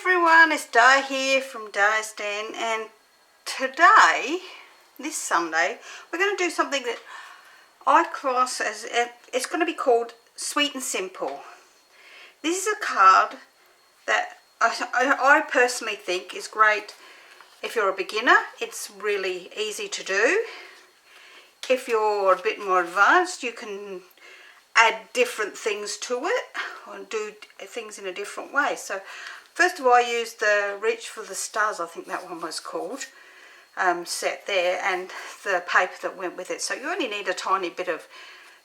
everyone, it's Di here from Di's Den, and today, this Sunday, we're going to do something that I class as, it's going to be called Sweet and Simple. This is a card that I personally think is great if you're a beginner. It's really easy to do. If you're a bit more advanced, you can add different things to it or do things in a different way. So first of all, I used the Reach for the Stars, I think that one was called, set there, and the paper that went with it. So you only need a tiny bit of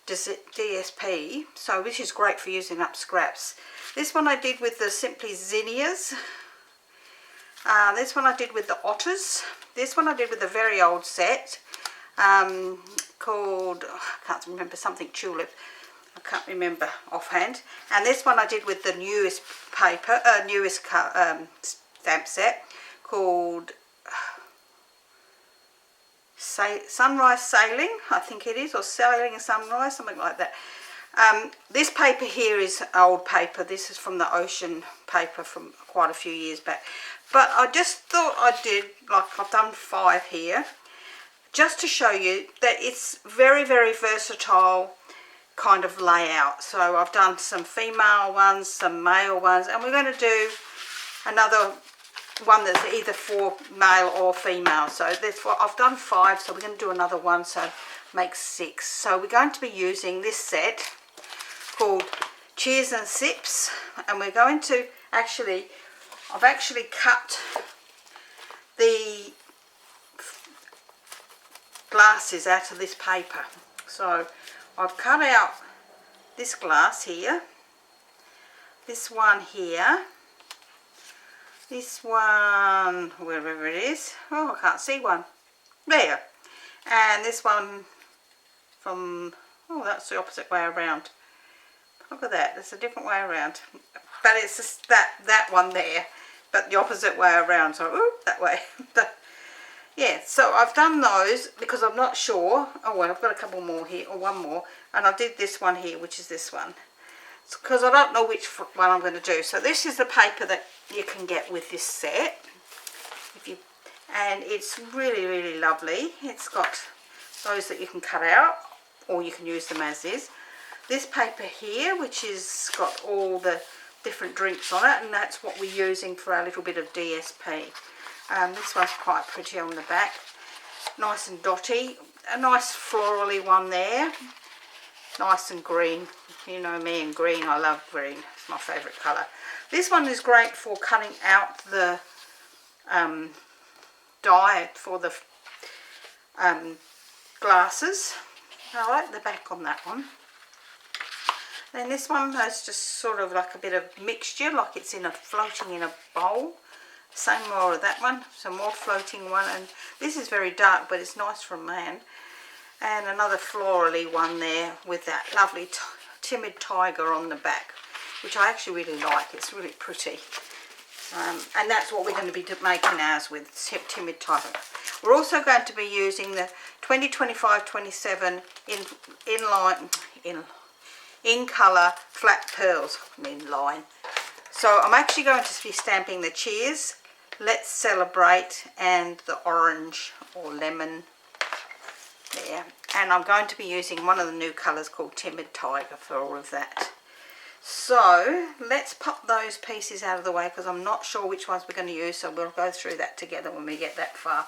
DSP, so which is great for using up scraps. This one I did with the Simply Zinnias. This one I did with the Otters. This one I did with a very old set called, I can't remember, something Tulip. I can't remember offhand. And this one I did with the newest paper, stamp set called Sunrise Sailing, I think it is, or Sailing and Sunrise, something like that. This paper here is old paper. This is from the Ocean paper from quite a few years back. But I just thought I did, like I've done 5 here, just to show you that it's very, very versatile kind of layout. So I've done some female ones, some male ones, and we're going to do another one that's either for male or female. So that's what I've done 5, so we're going to do another one, so make 6. So we're going to be using this set called Cheers and Sips, and we're going to I've actually cut the glasses out of this paper. So I've cut out this glass here, this one here, this one wherever it is, oh I can't see one, there, and this one from, oh that's the opposite way around, look at that, it's a different way around, but it's just that one there, but the opposite way around, so ooh, that way. Yeah, so I've done those because I'm not sure. Oh well, I've got a couple more here, or one more, and I did this one here, which is this one, because I don't know which one I'm going to do. So this is the paper that you can get with this set, and it's really, really lovely. It's got those that you can cut out, or you can use them as is. This paper here, which is got all the different drinks on it, and that's what we're using for our little bit of DSP. This one's quite pretty on the back, nice and dotty, a nice florally one there, nice and green. You know me and green, I love green, it's my favourite colour. This one is great for cutting out the dye for the glasses. I like the back on that one. Then this one has just sort of like a bit of mixture, like it's floating in a bowl. Same more of that one, some more floating one, and this is very dark but it's nice for a man. And another florally one there with that lovely timid tiger on the back, which I actually really like, it's really pretty. And that's what we're going to be making ours with, timid tiger. We're also going to be using the 2025-27 in colour flat pearls, line. So I'm actually going to be stamping the Cheers, Let's Celebrate, and the orange or lemon there. And I'm going to be using one of the new colours called Timid Tiger for all of that. So let's pop those pieces out of the way because I'm not sure which ones we're going to use, so we'll go through that together when we get that far.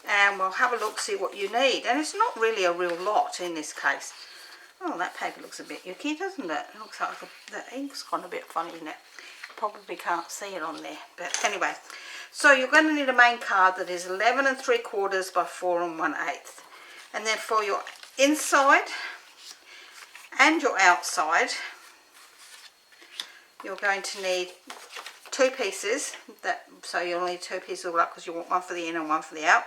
And we'll have a look, see what you need. And it's not really a real lot in this case. Oh, that paper looks a bit yucky, doesn't it? It looks like the ink's gone a bit funny in it. Probably can't see it on there, but anyway. So you're going to need a main card that is 11 3/4 by 4 1/8. And then for your inside and your outside, you're going to need 2 pieces. So you'll need 2 pieces of black because you want one for the in and one for the out.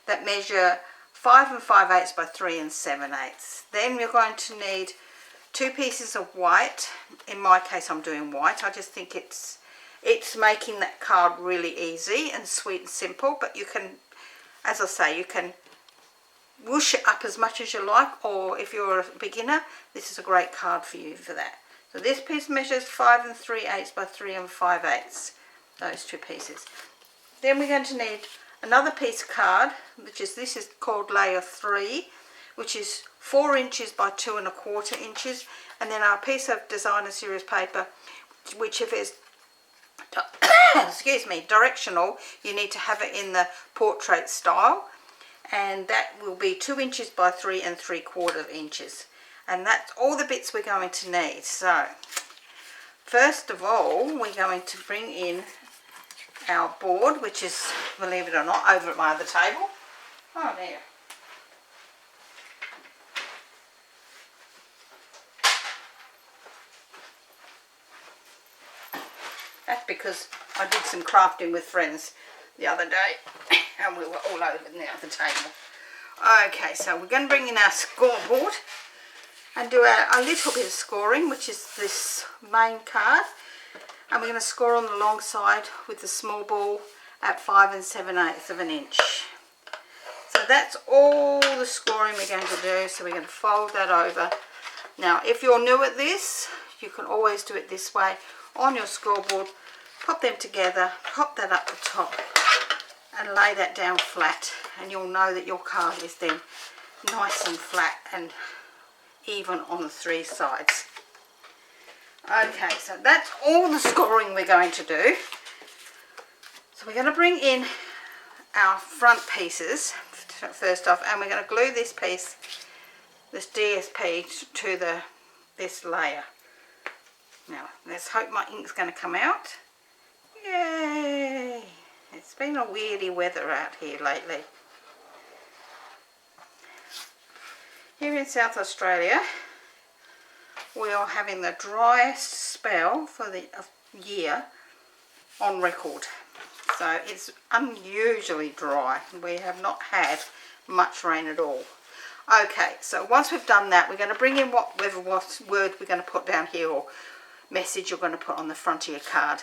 That measure 5 5/8 by 3 7/8. Then you're going to need 2 pieces of white. In my case I'm doing white. I just think it's making that card really easy and sweet and simple, but you can, as I say, you can whoosh it up as much as you like, or if you're a beginner, this is a great card for you for that. So this piece measures 5 3/8 by 3 5/8. those two pieces. Then we're going to need another piece of card, which is, this is called layer 3, which is 4 inches by 2 1/4 inches, and then our piece of designer series paper, which if it's excuse me, directional, you need to have it in the portrait style, and that will be 2 inches by 3 3/4 inches, and that's all the bits we're going to need. So first of all, we're going to bring in our board, which is, believe it or not, over at my other table. Oh there. That's because I did some crafting with friends the other day and we were all over the other table. Okay, so we're going to bring in our scoreboard and do a little bit of scoring, which is this main card. And we're going to score on the long side with the small ball at 5 7/8 of an inch. So that's all the scoring we're going to do. So we're going to fold that over. Now, if you're new at this, you can always do it this way on your scoreboard. Pop them together, pop that up the top and lay that down flat, and you'll know that your card is then nice and flat and even on the 3 sides. Okay, so that's all the scoring we're going to do. So we're going to bring in our front pieces first off, and we're going to glue this piece, this DSP, to this layer. Now, let's hope my ink's going to come out. Yay! It's been a weirdy weather out here lately. Here in South Australia, we are having the driest spell for the year on record. So it's unusually dry. We have not had much rain at all. Okay, so once we've done that, we're going to bring in whatever word we're going to put down here, or message you're going to put on the front of your card.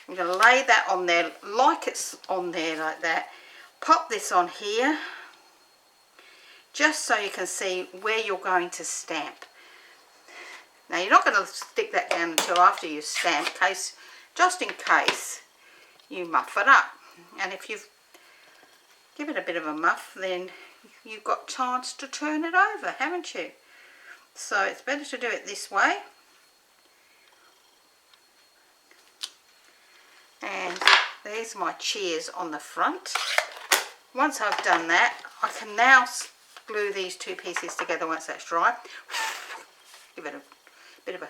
I'm going to lay that on there like it's on there, like that. Pop this on here, just so you can see where you're going to stamp. Now, you're not going to stick that down until after you stamp, just in case you muff it up. And if you've given it a bit of a muff, then you've got chance to turn it over, haven't you? So it's better to do it this way. And there's my cheers on the front. Once I've done that, I can now glue these two pieces together once that's dry. Give it a bit of a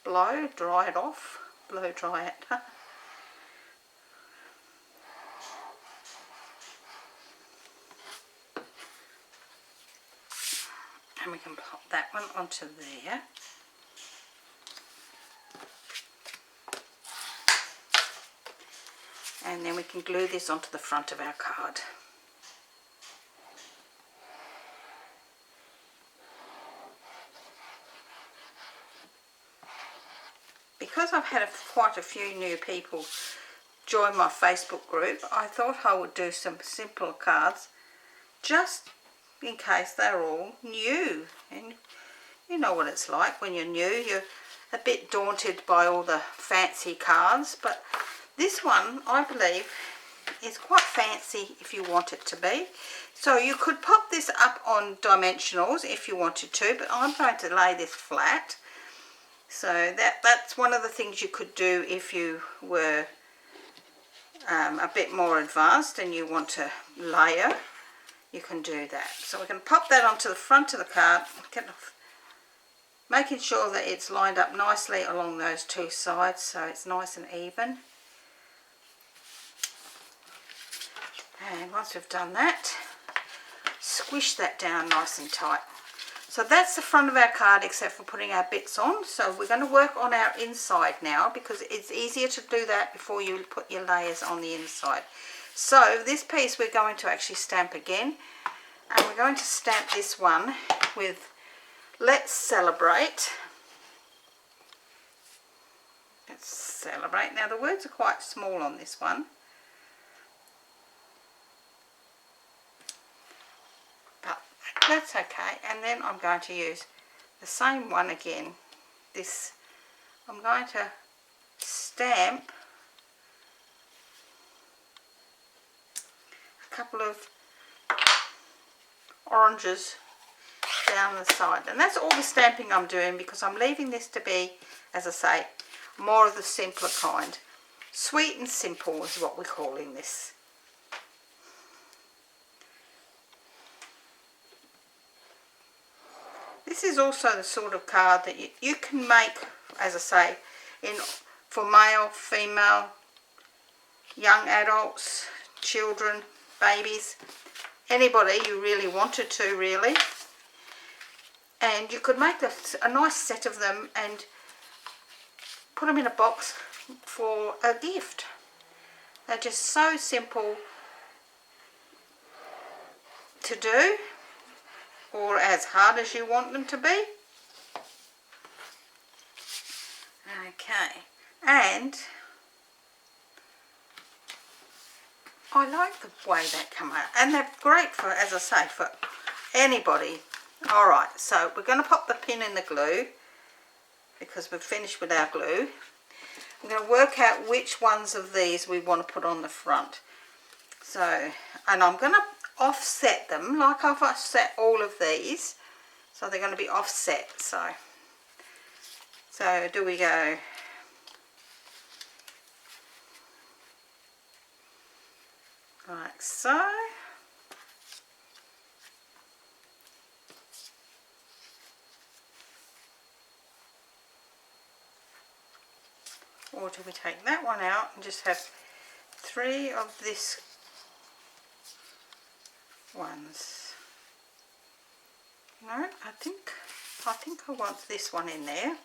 blow, dry it off, blow dry it. And we can pop that one onto there. And then we can glue this onto the front of our card. Because I've had quite a few new people join my Facebook group, I thought I would do some simpler cards just in case they're all new. And you know what it's like when you're new, you're a bit daunted by all the fancy cards, but this one, I believe, is quite fancy if you want it to be. So you could pop this up on dimensionals if you wanted to, but I'm going to lay this flat. So that's one of the things you could do if you were a bit more advanced and you want to layer. You can do that. So we can pop that onto the front of the card, making sure that it's lined up nicely along those two sides so it's nice and even. And once we've done that, squish that down nice and tight. So that's the front of our card, except for putting our bits on. So we're going to work on our inside now, because it's easier to do that before you put your layers on the inside. So this piece we're going to actually stamp again, and we're going to stamp this one with Let's Celebrate. Let's Celebrate. Now the words are quite small on this one, but that's okay. And then I'm going to use the same one again. I'm going to stamp couple of oranges down the side. And that's all the stamping I'm doing, because I'm leaving this to be, as I say, more of the simpler kind. Sweet and simple is what we're calling this. This is also the sort of card that you can make, as I say, for male, female, young adults, children, babies, anybody you really wanted to, really. And you could make a nice set of them and put them in a box for a gift. They're just so simple to do, or as hard as you want them to be. Okay, and I like the way that come out, and they're great for, as I say, for anybody. Alright, so we're going to pop the pin in the glue, because we've finished with our glue. I'm going to work out which ones of these we want to put on the front. So, and I'm going to offset them like I've offset all of these, so they're going to be offset. So do we go like so, or do we take that one out and just have 3 of this ones? No, I think I want this one in there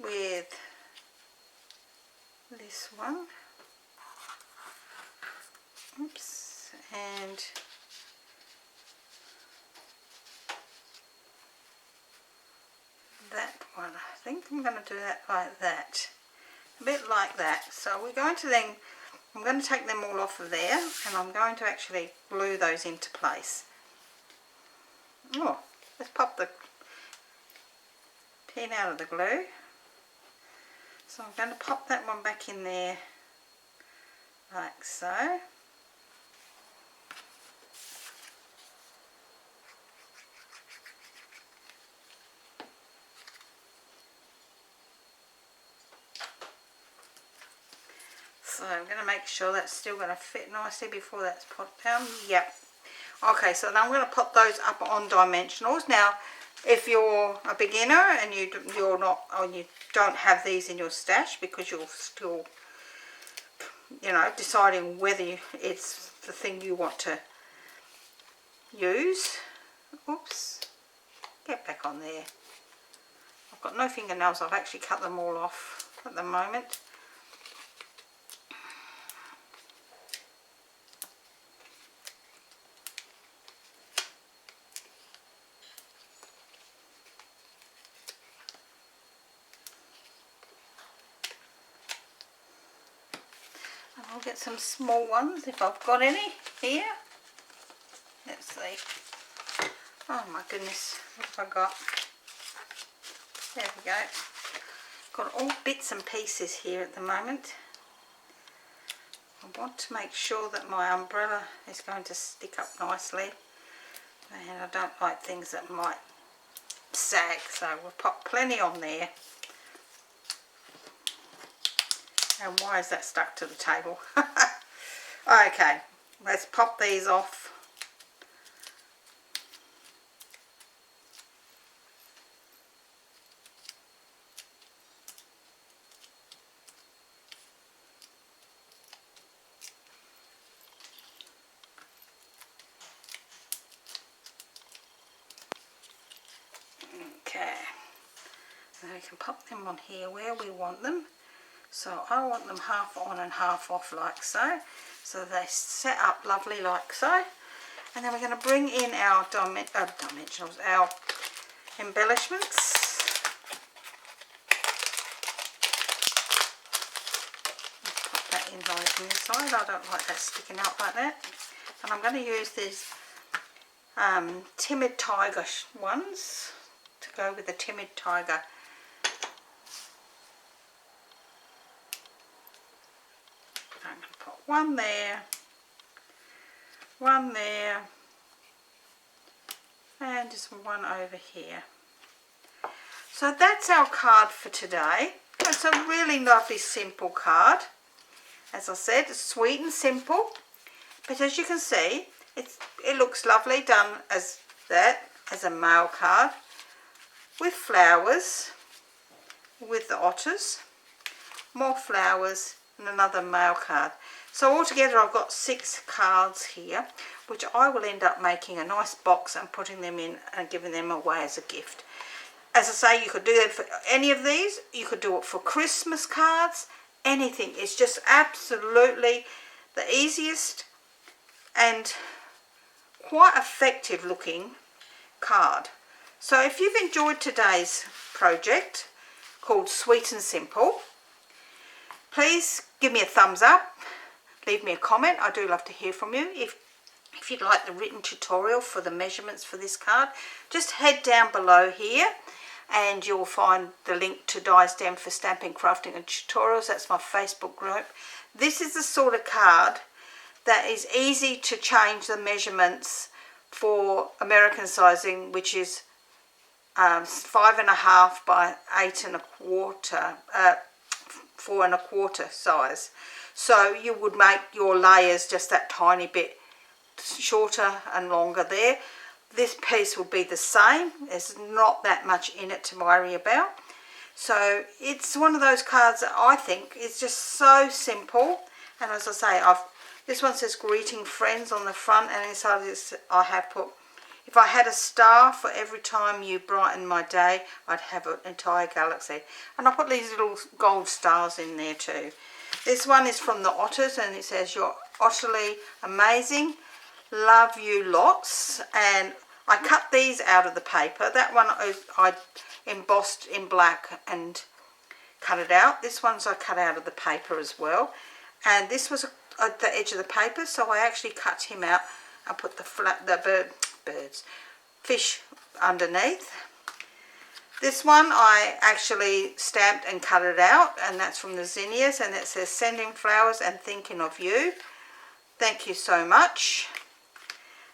with this one. Oops, and that one. I think I'm going to do that like that, a bit like that. So we're going to then, I'm going to take them all off of there, and I'm going to actually glue those into place. Oh, let's pop the pin out of the glue. So I'm going to pop that one back in there like so. So I'm going to make sure that's still going to fit nicely before that's popped down. Yep. Okay, so now I'm going to pop those up on dimensionals. Now, if you're a beginner and you're not, or you don't have these in your stash because you're still, you know, deciding whether it's the thing you want to use. Oops. Get back on there. I've got no fingernails. I've actually cut them all off at the moment. I'll get some small ones if I've got any here. Let's see. Oh my goodness, what have I got? There we go. Got all bits and pieces here at the moment. I want to make sure that my umbrella is going to stick up nicely, and I don't like things that might sag, so we'll pop plenty on there. And why is that stuck to the table? Okay, let's pop these off. Okay, so we can pop them on here where we want them. So I want them half on and half off like so. So they set up lovely like so. And then we're going to bring in our dimensionals, our embellishments. Pop that in on the inside. I don't like that sticking out like that. And I'm going to use these Timid Tiger ones to go with the Timid Tiger. I'm going to put one there, one there, and just one over here. So that's our card for today. It's a really lovely simple card. As I said, it's sweet and simple, but as you can see, it looks lovely done as that, as a mail card with flowers, with the otters, more flowers, and another mail card. So altogether I've got 6 cards here, which I will end up making a nice box and putting them in and giving them away as a gift. As I say, you could do that for any of these. You could do it for Christmas cards, anything. It's just absolutely the easiest and quite effective looking card. So if you've enjoyed today's project called Sweet and Simple, please give me a thumbs up, leave me a comment. I do love to hear from you. If you'd like the written tutorial for the measurements for this card, just head down below here and you'll find the link to Die-Stamp for Stamping, Crafting and Tutorials. That's my Facebook group. This is the sort of card that is easy to change the measurements for American sizing, which is 5.5 by 8 1/4, 4 1/4 size. So you would make your layers just that tiny bit shorter and longer there. This piece will be the same. There's not that much in it to worry about. So it's one of those cards that I think is just so simple. And as I say, this one says greeting friends on the front, and inside this I have put, if I had a star for every time you brighten my day, I'd have an entire galaxy. And I put these little gold stars in there too. This one is from the otters, and it says, you're utterly amazing. Love you lots. And I cut these out of the paper. That one I embossed in black and cut it out. This one's I cut out of the paper as well. And this was at the edge of the paper, so I actually cut him out and put the fish underneath. This one I actually stamped and cut it out, and that's from the zinnias, and it says sending flowers and thinking of you. Thank you so much.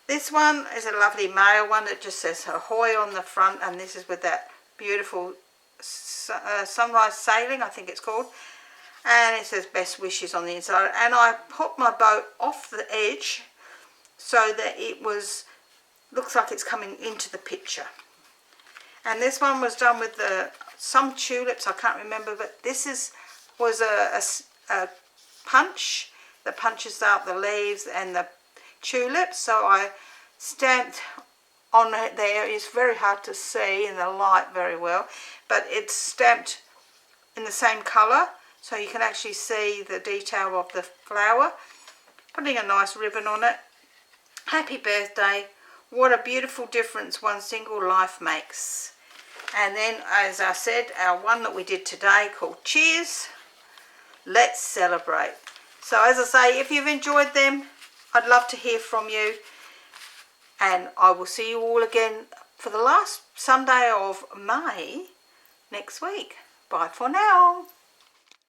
This one is a lovely mail one that just says ahoy on the front, and this is with that beautiful sunrise sailing, I think it's called, and it says best wishes on the inside. And I put my boat off the edge so that it looks like it's coming into the picture. And this one was done with some tulips, I can't remember, but this was a punch that punches out the leaves and the tulips. So I stamped on it there. It's very hard to see in the light very well, but it's stamped in the same colour, so you can actually see the detail of the flower. Putting a nice ribbon on it. Happy birthday. What a beautiful difference one single life makes. And then, as I said, our one that we did today called Cheers, Let's Celebrate. So as I say, if you've enjoyed them, I'd love to hear from you. And I will see you all again for the last Sunday of May next week. Bye for now.